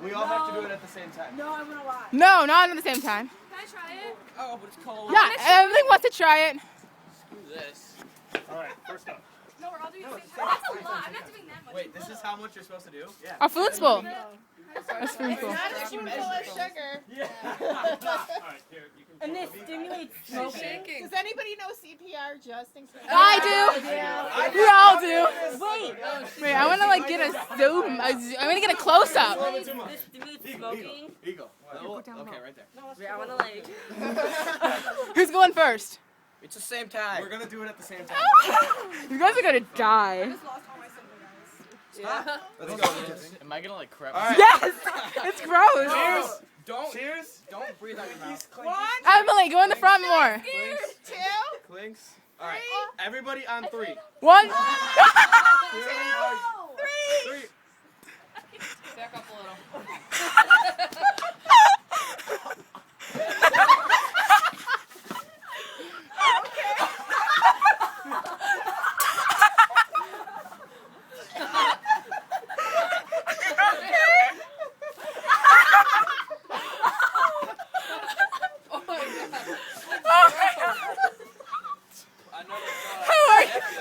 We all have to do it at the same time. No, I'm gonna lie. No, not at the same time. Can I try it? Oh, but it's cold. Yeah, everything wants to try it. Screw this. Alright, first up. No, we're all doing the same time. That's a lot. I'm not doing that much. Wait, this is how much you're supposed to do? Yeah. A spoonful. A spoonful. Not a spoonful of sugar. Alright, here, you can. And this stimulates smoking. Does anybody know CPR just in case? I do. We all do. Wait. Wait, I want to like get a zoom. I want to get a close up. This stimulates smoking. Eagle. Okay, right there. Wait, I want to like. Who's going first? It's the same time. We're gonna do it at the same time. You guys are gonna die. Lost all my cinnamon. Let's go. Am I gonna like crap? All right. Yes, it's gross. Cheers. Don't breathe out your mouth. Emily, go in the front more. Clinks. All right. Everybody on 3. 1. Three. Back up a little.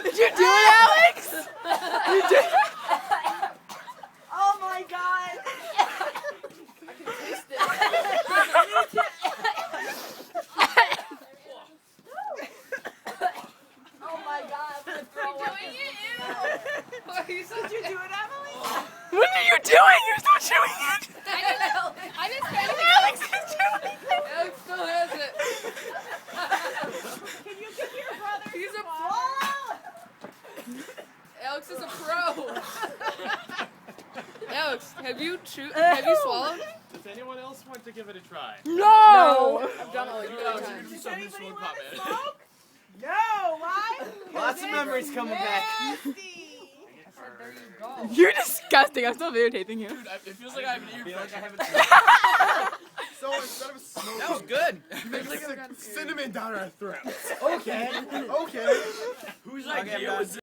Did you do it, Alex? You did. Oh my god. Oh my god. I'm gonna throw up. Doing it, Did you do it, Emily? What are you doing? You're still chewing it. I didn't say anything. Alex is chewing it. Alex still has it. Can you give your brother He's a some pro. water? Alex is a pro. Alex, have you swallowed? Does anyone else want to give it a try? No. I've done all Does anybody want to smoke? No, why? Lots of memories coming back. Nasty. There you go. You're disgusting. I'm still videotaping you. Dude, it feels like I have an ear Feel like I infection. haven't. So instead of smoking, That was good. it's like cinnamon down our throats. Okay, okay. Whose Okay, idea I'm was done.